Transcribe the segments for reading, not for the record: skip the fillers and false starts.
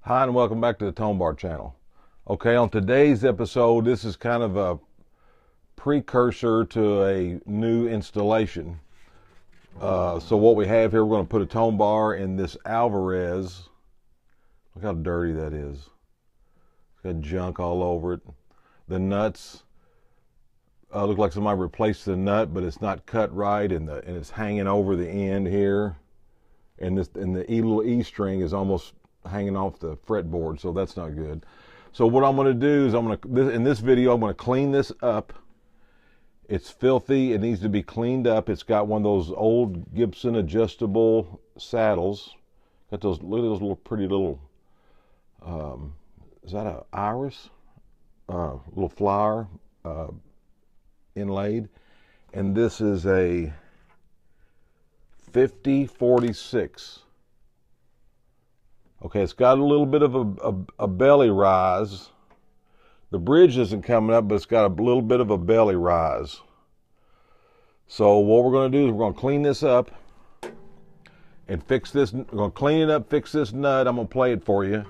Hi and welcome back to the Tonebar channel. Okay, on today's episode, this is kind of a precursor to a new installation. So what we have here, we're going to put a tone bar in this Alvarez. Look how dirty that is. It's got junk all over it. The nuts look like somebody replaced the nut, but it's not cut right, and it's hanging over the end here. And the little E string is almost hanging off the fretboard, so that's not good. So what I'm going to do is in this video I'm going to clean this up. It's filthy. It needs to be cleaned up. It's got one of those old Gibson adjustable saddles. Got those, look at those little pretty little is that a iris? Little flower inlaid. And this is a 5046. Okay, it's got a little bit of a belly rise. The bridge isn't coming up, but it's got a little bit of a belly rise. So what we're going to do is we're going to clean this up and fix this. We're going to clean it up, fix this nut. I'm going to play it for you.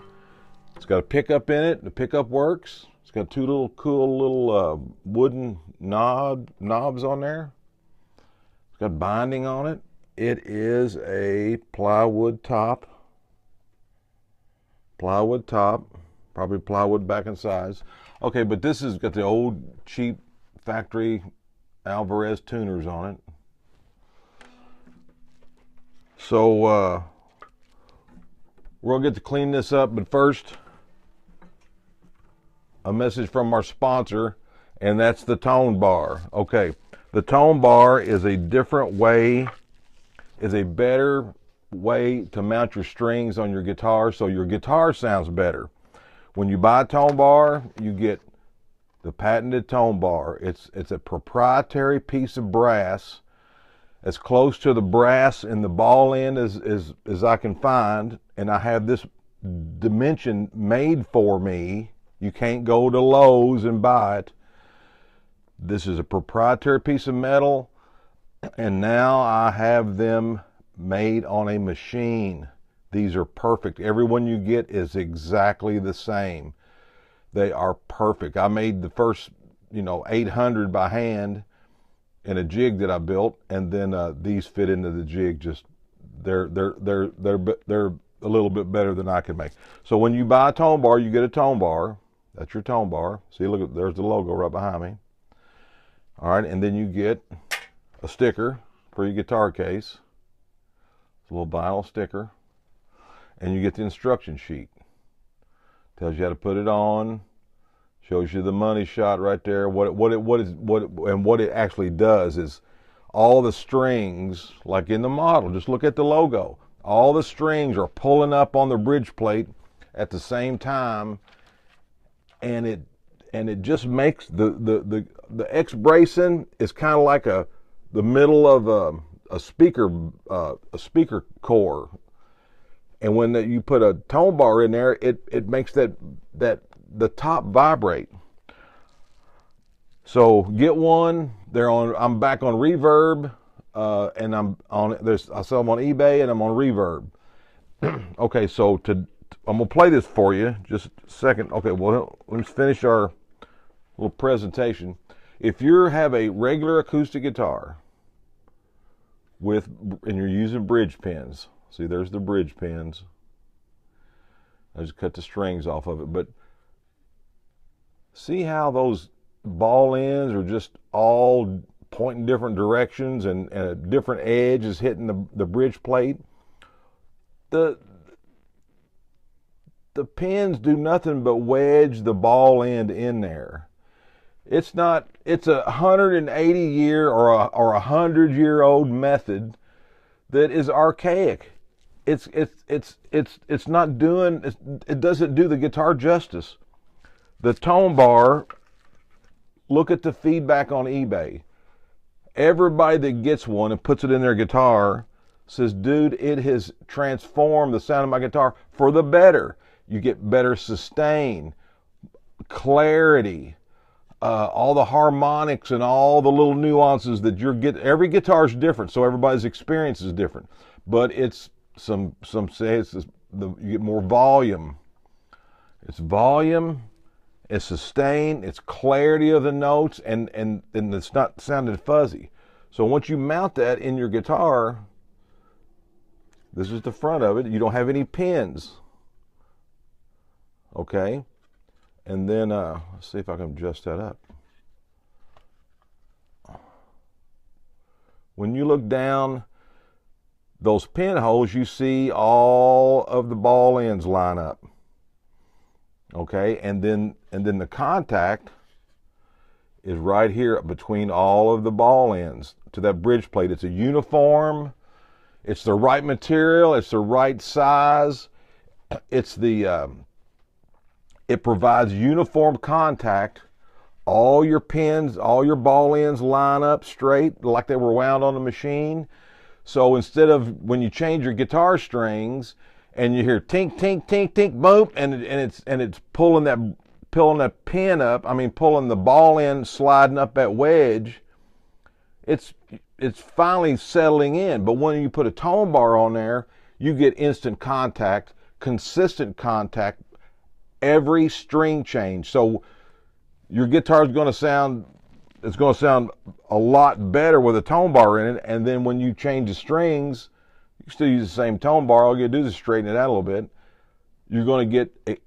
It's got a pickup in it. The pickup works. It's got two little cool little wooden knobs on there. It's got binding on it. It is a plywood top. Plywood top, probably plywood back and sides. Okay, but this has got the old cheap factory Alvarez tuners on it. So we're gonna get to clean this up, but first, a message from our sponsor, and that's the Tonebar. Okay, the Tonebar is a different way, is a better way to mount your strings on your guitar so your guitar sounds better. When you buy a tone bar, you get the patented tone bar. It's a proprietary piece of brass, as close to the brass in the ball end as I can find, and I have this dimension made for me. You can't go to Lowe's and buy it. This is a proprietary piece of metal, and now I have them made on a machine. These are perfect. Every one you get is exactly the same. They are perfect. I made the first 800 by hand in a jig that I built, and then these fit into the jig. Just they're a little bit better than I can make. So when you buy a tone bar, you get a tone bar. That's your tone bar. See, look, there's the logo right behind me. All right, and then you get a sticker for your guitar case. A little vinyl sticker, and you get the instruction sheet. Tells you how to put it on, shows you the money shot right there. What it actually does is all the strings, like in the model, just look at the logo. All the strings are pulling up on the bridge plate at the same time, and it just makes the X bracing is kind of like the middle of a speaker core, and when you put a tone bar in there, it makes that the top vibrate. So get one. I'm back on Reverb, and I sell them on eBay, and I'm on Reverb. Okay, so I'm gonna play this for you. Just a second. Okay, well, let's finish our little presentation. If you have a regular acoustic guitar and you're using bridge pins, see, there's the bridge pins. I just cut the strings off of it, but see how those ball ends are just all pointing different directions, and a different edge is hitting the bridge plate. The pins do nothing but wedge the ball end in there. It's a 180-year or a 100-year-old method that is archaic. It's not doing, it doesn't do the guitar justice. The tone bar, look at the feedback on eBay. Everybody that gets one and puts it in their guitar says, dude, it has transformed the sound of my guitar for the better. You get better sustain, clarity, all the harmonics and all the little nuances that every guitar is different, so everybody's experience is different. But it's some say you get more volume. It's volume, it's sustain, it's clarity of the notes, and it's not sounding fuzzy. So once you mount that in your guitar, this is the front of it. You don't have any pins. Okay? And then, let's see if I can adjust that up. When you look down those pinholes, you see all of the ball ends line up. Okay? And then the contact is right here between all of the ball ends to that bridge plate. It's a uniform, it's the right material, it's the right size, it's the it provides uniform contact. All your pins, all your ball ends line up straight like they were wound on the machine. So instead of when you change your guitar strings and you hear tink tink tink tink boop and it's pulling that pin up, I mean pulling the ball end sliding up that wedge, it's finally settling in. But when you put a tone bar on there, you get instant contact, consistent contact, every string change. So your guitar is going to sound, it's going to sound a lot better with a tone bar in it. And then when you change the strings, you can still use the same tone bar. All you do is straighten it out a little bit. You're going to get a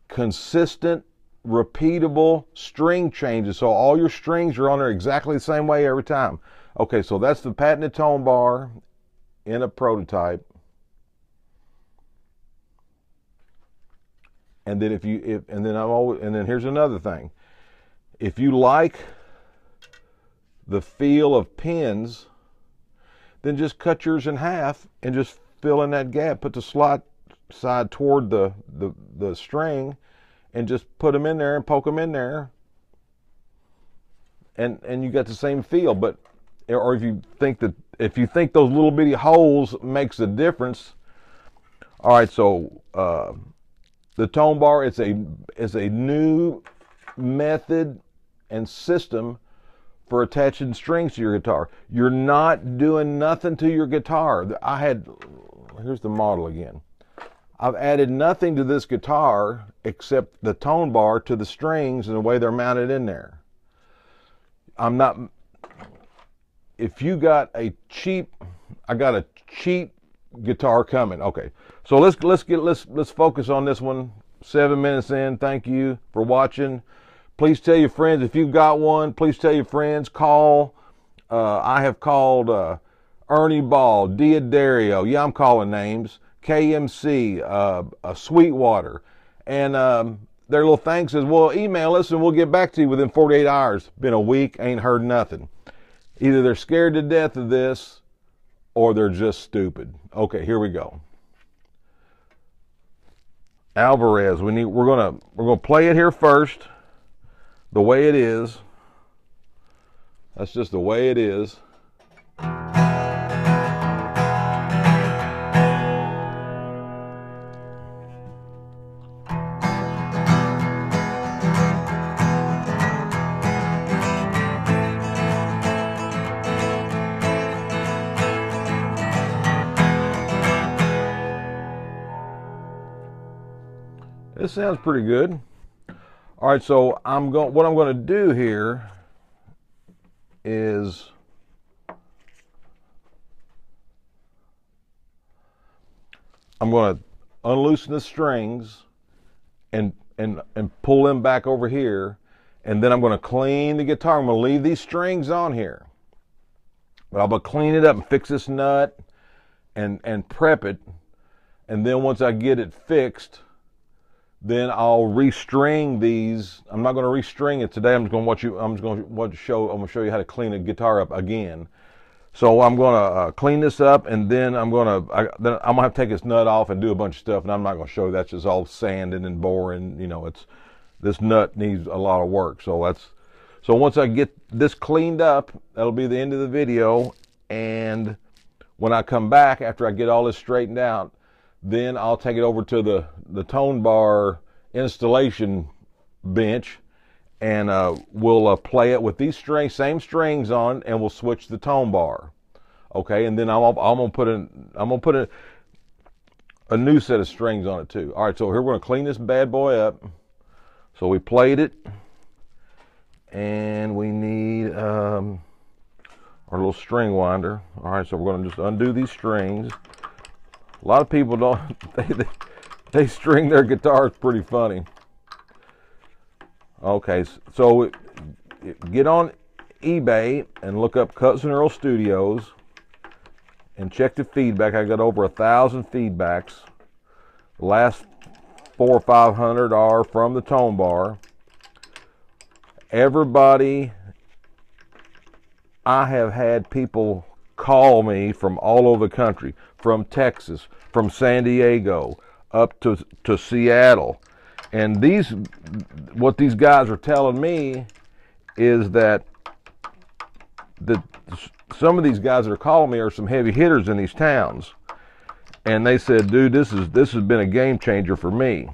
consistent, repeatable string changes. So all your strings are on there exactly the same way every time. Okay, so that's the patented tone bar in a prototype. And then and then here's another thing. If you like the feel of pins, then just cut yours in half and just fill in that gap. Put the slot side toward the string and just put them in there and poke them in there. And you got the same feel. But or if you think those little bitty holes makes a difference. All right, so the tone bar is a new method and system for attaching strings to your guitar. You're not doing nothing to your guitar. Here's the model again. I've added nothing to this guitar except the tone bar to the strings and the way they're mounted in there. If you got I got a cheap guitar coming. Okay, so let's focus on this one. 7 minutes in. Thank you for watching. Please tell your friends if you've got one. Please tell your friends. Call. I have called Ernie Ball, Diodario. Yeah, I'm calling names. KMC, Sweetwater, and their little thing says, "Well, email us and we'll get back to you within 48 hours." Been a week, ain't heard nothing. Either they're scared to death of this, or they're just stupid. Okay, here we go. Alvarez. We're gonna play it here first, the way it is. That's just the way it is. This sounds pretty good. All right, so what I'm going to do here is I'm going to unloosen the strings and pull them back over here, and then I'm going to clean the guitar. I'm going to leave these strings on here, but I'm going to clean it up and fix this nut and prep it, and then once I get it fixed, then I'll restring these. I'm not going to restring it today. I'm going to show you how to clean a guitar up again. So I'm going to clean this up, and then I'm going to have to take this nut off and do a bunch of stuff. And I'm not going to show you. That's just all sanding and boring. You know, this nut needs a lot of work. So once I get this cleaned up, that'll be the end of the video. And when I come back after I get all this straightened out, then I'll take it over to the tone bar installation bench, and we'll play it with these same strings on, and we'll switch the tone bar. Okay, and then I'm gonna put a new set of strings on it too. All right, so here we're going to clean this bad boy up. So we played it, and we need our little string winder. All right, so we're going to just undo these strings. A lot of people don't, they string their guitars pretty funny. Okay, so get on eBay and look up Cousin Earl Studios and check the feedback. I got over 1,000 feedbacks. The last 400 or 500 are from the Tonebar. Everybody, I have had people call me from all over the country, from Texas, from San Diego, up to Seattle. And what these guys are telling me is that some of these guys that are calling me are some heavy hitters in these towns. And they said, dude, this has been a game changer for me.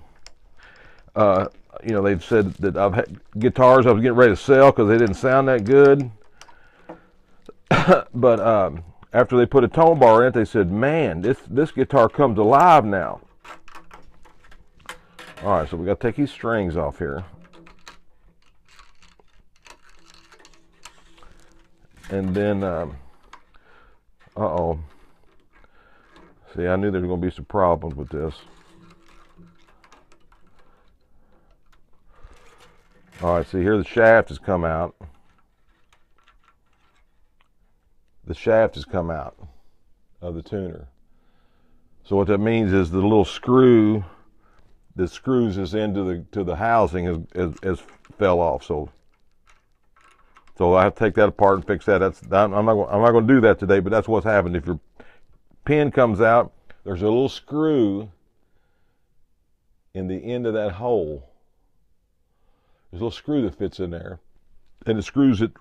You know, they've said that I've had guitars I was getting ready to sell because they didn't sound that good. But after they put a Tonebar in it, they said, man, this guitar comes alive now. All right, so we got to take these strings off here. And then, uh-oh. See, I knew there was going to be some problems with this. All right, see here the shaft has come out. The shaft has come out of the tuner. So what that means is the little screw that screws this into the housing has fell off. So I have to take that apart and fix that. I'm not going to do that today, but that's what's happened. If your pin comes out, there's a little screw in the end of that hole. There's a little screw that fits in there, and it screws it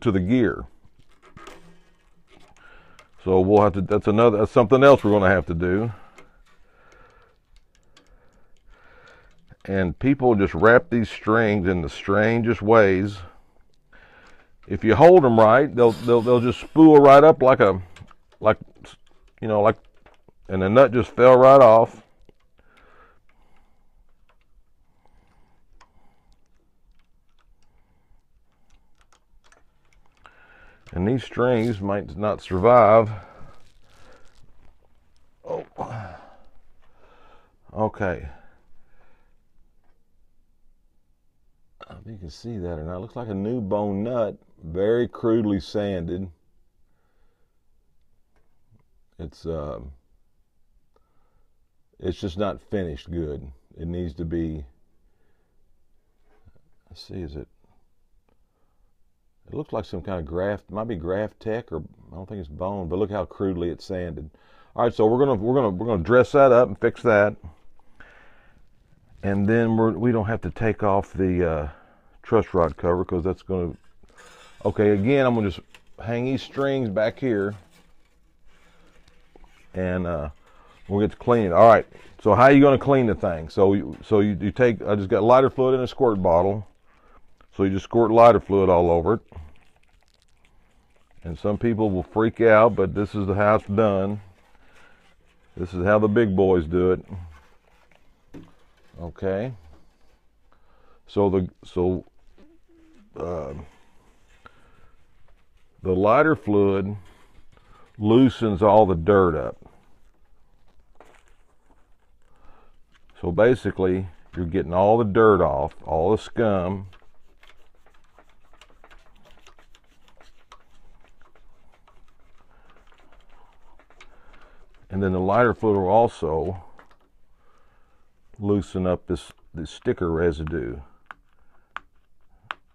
to the gear. So we'll have to. That's something else we're going to have to do. And people just wrap these strings in the strangest ways. If you hold them right, they'll just spool right up like and the nut just fell right off. And these strings might not survive. Oh, okay. I don't know if you can see that or not. It looks like a new bone nut, very crudely sanded. It's just not finished good. It needs to be. Let's see, it looks like some kind of graft, might be graft tech, or I don't think it's bone, but look how crudely it's sanded. All right, so we're gonna dress that up and fix that, and then we don't have to take off the truss rod cover because that's gonna. Okay, again, I'm gonna just hang these strings back here, and we'll get to clean it. All right. So how are you gonna clean the thing? So you take. I just got lighter fluid in a squirt bottle. So you just squirt lighter fluid all over it. And some people will freak out, but this is how it's done. This is how the big boys do it. Okay. So the lighter fluid loosens all the dirt up. So basically, you're getting all the dirt off, all the scum. And then the lighter fluid will also loosen up this sticker residue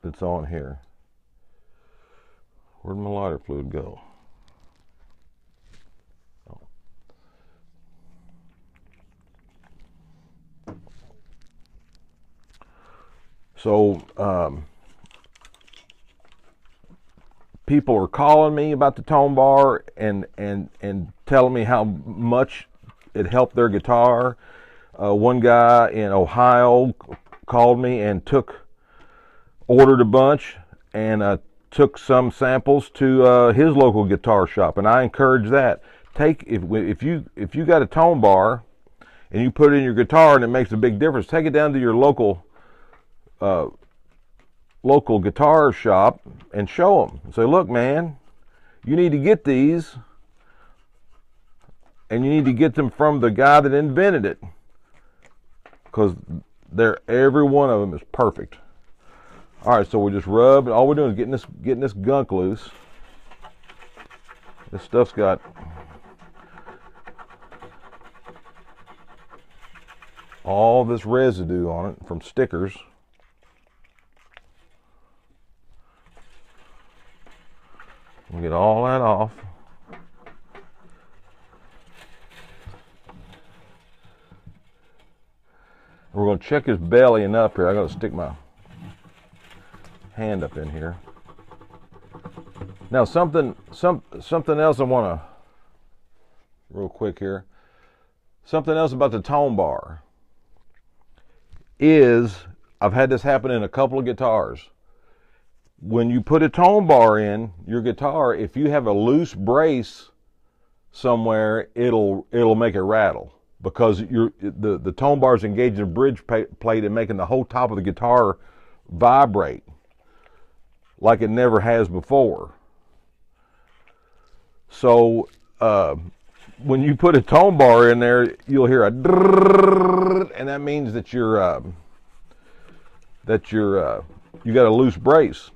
that's on here. Where'd my lighter fluid go? Oh. So people are calling me about the Tonebar and telling me how much it helped their guitar. One guy in Ohio called me and ordered a bunch and took some samples to his local guitar shop, and I encourage that. If you got a Tonebar and you put it in your guitar and it makes a big difference. Take it down to your local guitar shop and show them. Say, look, man, you need to get these, and you need to get them from the guy that invented it, because every one of them is perfect. All right, so we just rub, and all we're doing is getting this gunk loose. This stuff's got all this residue on it from stickers. We'll get all that off. We're going to check his belly and up here. I'm going to stick my hand up in here. Now something else I want to, real quick here. Something else about the Tonebar is, I've had this happen in a couple of guitars. When you put a Tonebar in your guitar, if you have a loose brace somewhere, it'll make it rattle, because the Tonebar is engaged in a bridge plate and making the whole top of the guitar vibrate like it never has before. So when you put a Tonebar in there, you'll hear a drrrr, and that means that you got a loose brace.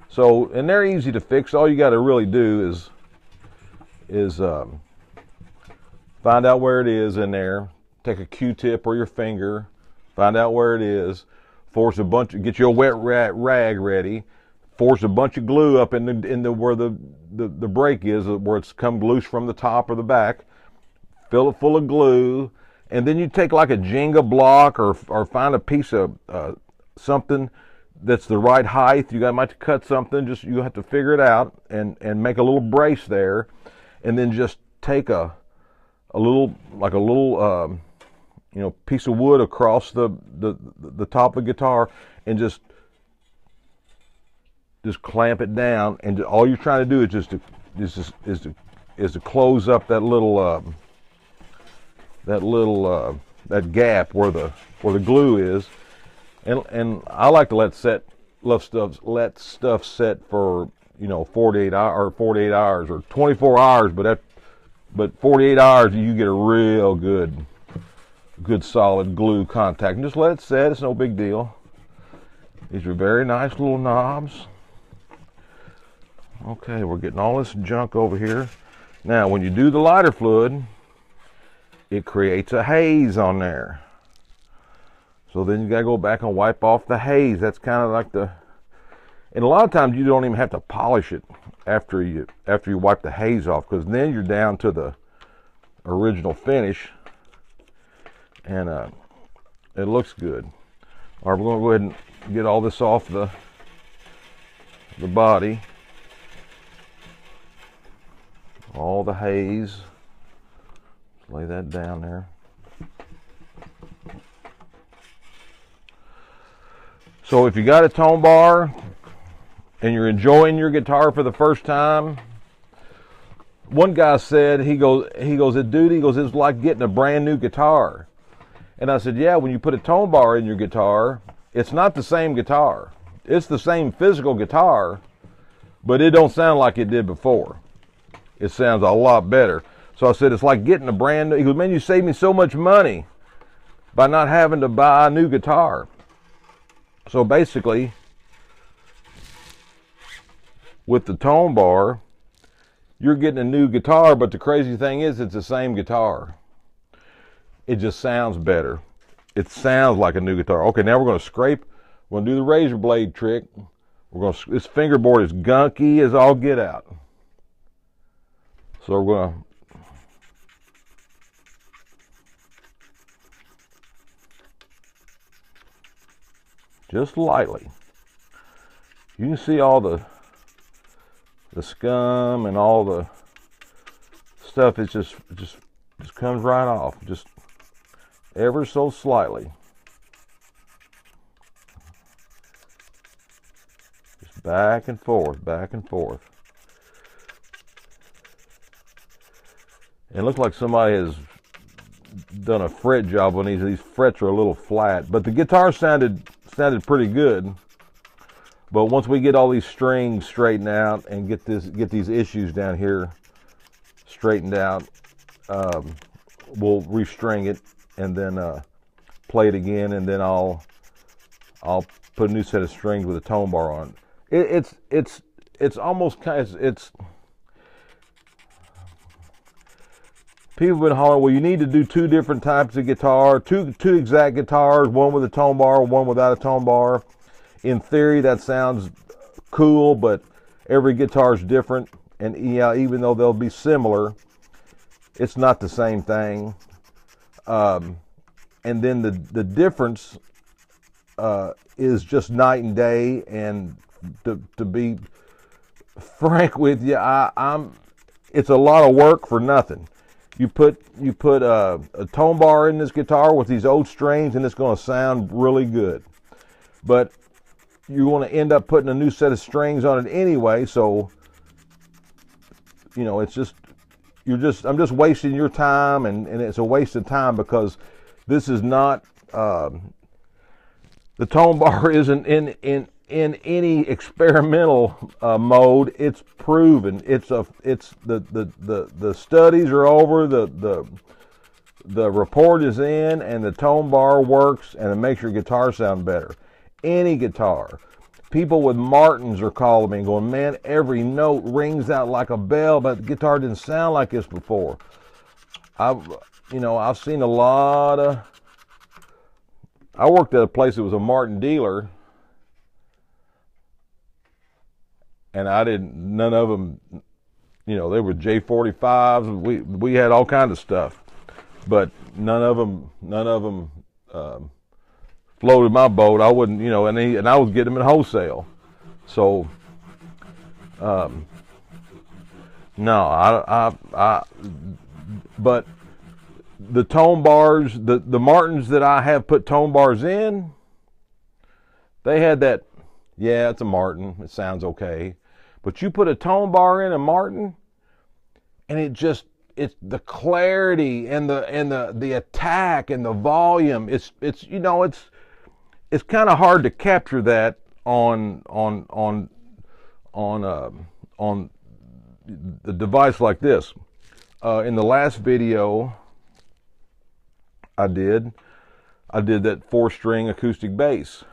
So, and they're easy to fix. All you got to really do is find out where it is in there. Take a Q-tip or your finger, find out where it is. Get your wet rag ready. Force a bunch of glue up in the where the break is, where it's come loose from the top or the back. Fill it full of glue, and then you take like a Jenga block or find a piece of something that's the right height. You might cut something. You have to figure it out and make a little brace there, and then just take a little piece of wood across the top of the guitar and just clamp it down, and all you're trying to do is to close up that gap where the glue is, and I like to let stuff set for 48 hours or 24 hours, but 48 hours you get a real good solid glue contact, and just let it set. It's no big deal. These are very nice little knobs. Okay, we're getting all this junk over here. Now, when you do the lighter fluid, it creates a haze on there. So then you gotta go back and wipe off the haze. That's kind of like and a lot of times you don't even have to polish it after you wipe the haze off, because then you're down to the original finish, and it looks good. All right, we're gonna go ahead and get all this off the body. All the haze. Just lay that down there. So if you got a Tonebar and you're enjoying your guitar for the first time, one guy said, he goes, it's like getting a brand new guitar. And I said, yeah, when you put a Tonebar in your guitar, it's not the same guitar. It's the same physical guitar, but it don't sound like it did before. It sounds a lot better. So I said, it's like getting a brand new. He goes, man, you saved me so much money by not having to buy a new guitar. So basically, with the Tonebar, you're getting a new guitar, but the crazy thing is it's the same guitar. It just sounds better. It sounds like a new guitar. Okay, now we're going to scrape. We're going to do the razor blade trick. This fingerboard is gunky as all get out. So we're going to just lightly. You can see all the scum and all the stuff. It just comes right off, just ever so slightly. Just back and forth, back and forth. It looks like somebody has done a fret job on these. These frets are a little flat, but the guitar sounded pretty good. But once we get all these strings straightened out and get these issues down here straightened out, we'll restring it and then play it again, and then I'll put a new set of strings with a tone bar on. It's almost kind of, it's people have been hollering, well, you need to do two different types of guitar, two exact guitars, one with a tone bar, one without a tone bar. In theory, that sounds cool, but every guitar is different, and yeah, even though they'll be similar, it's not the same thing. And then the difference is just night and day. And to be frank with you, it's a lot of work for nothing. You put a tone bar in this guitar with these old strings, and it's going to sound really good. But you want to end up putting a new set of strings on it anyway, so you know, it's just I'm just wasting your time, and it's a waste of time, because this is not the tone bar isn't in any experimental mode. It's proven. It's the studies are over. The report is in, and the tone bar works, and it makes your guitar sound better. Any guitar. People with Martins are calling me and going, man, every note rings out like a bell, but the guitar didn't sound like this before. I've seen a lot of. I worked at a place that was a Martin dealer, and none of them, they were J45s. We had all kinds of stuff, but none of them floated my boat. I wouldn't, and I was getting them in wholesale. So, no, but the tone bars, the Martins that I have put tone bars in, they had that, yeah, it's a Martin, it sounds okay. But you put a tone bar in a Martin, and it's the clarity and the attack and the volume. It's kind of hard to capture that on the device like this. In the last video I did that 4-string acoustic bass,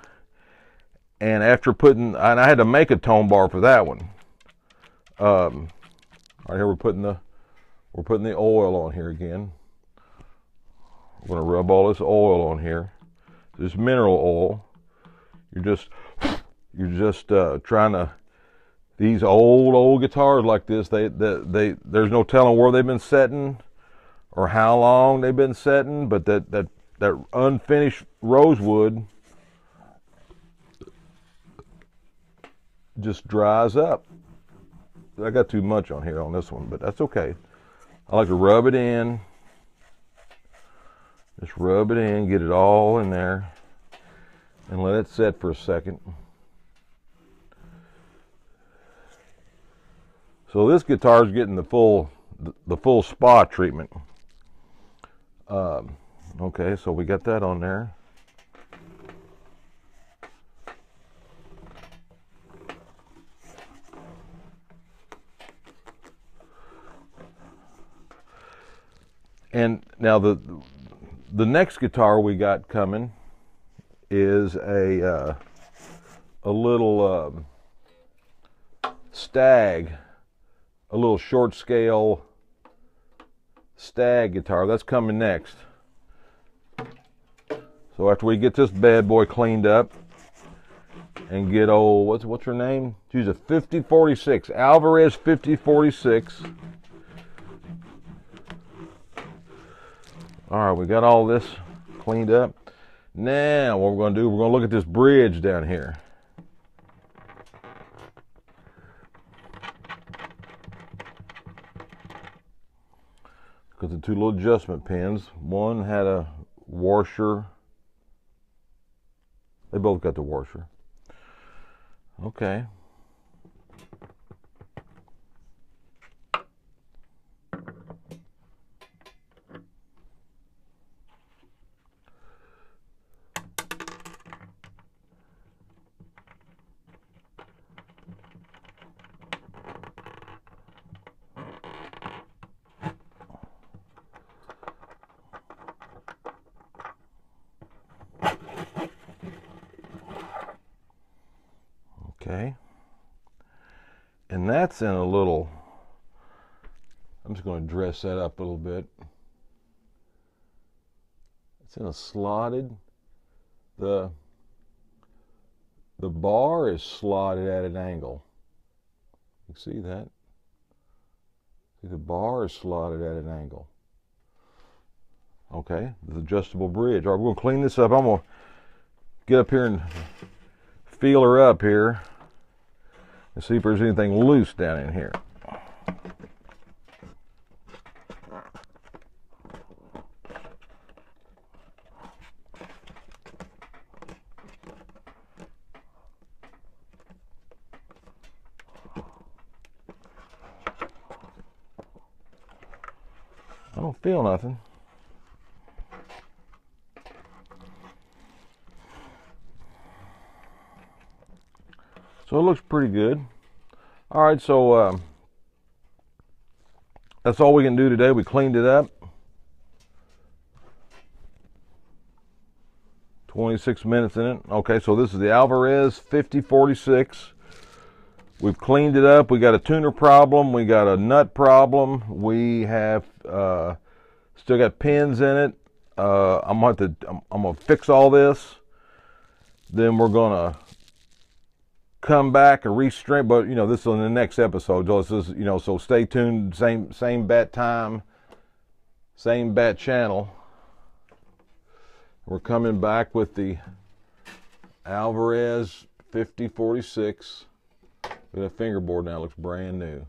and and I had to make a tone bar for that one. Right here we're putting the oil on here again. We're going to rub all this oil on here. This mineral oil. You're just trying to. These old guitars like this, they there's no telling where they've been setting or how long they've been setting, but that unfinished rosewood just dries up. I got too much on here on this one, but that's okay. I like to rub it in. Just rub it in, get it all in there, and let it set for a second. So this guitar is getting the full spa treatment. Okay, so we got that on there. And now the next guitar we got coming is a little Stag, a little short scale Stag guitar. That's coming next. So after we get this bad boy cleaned up and get what's her name? She's a 5046, Alvarez 5046. All right, we got all this cleaned up. Now what we're going to do, we're going to look at this bridge down here. Because the two little adjustment pins, one had a washer. They both got the washer. Okay. Okay. And that's in a little, I'm just going to dress that up a little bit. It's in a slotted, the bar is slotted at an angle. You see that? See, the bar is slotted at an angle. Okay, the adjustable bridge. All right, we're going to clean this up. I'm going to get up here and feel her up here and see if there's anything loose down in here. I don't feel nothing. So it looks pretty good. All right, so that's all we can do today. We cleaned it up. 26 minutes in it. Okay, so this is the Alvarez 5046. We've cleaned it up. We got a tuner problem. We got a nut problem. We have still got pins in it. I'm gonna fix all this. Then we're gonna come back and restring. But you know, this is in the next episode. So this is, you know, so stay tuned. Same bat time, same bat channel. We're coming back with the Alvarez 5046. Look at that fingerboard now, it looks brand new.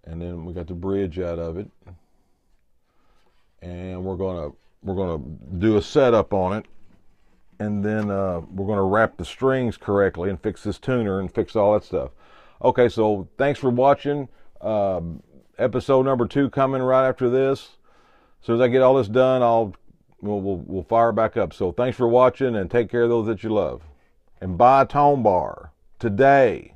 And then we got the bridge out of it. And we're gonna do a setup on it. And then we're gonna wrap the strings correctly and fix this tuner and fix all that stuff. Okay, so thanks for watching. Episode number 2 coming right after this. As soon as I get all this done, we'll fire back up. So thanks for watching, and take care of those that you love. And buy a Tonebar today.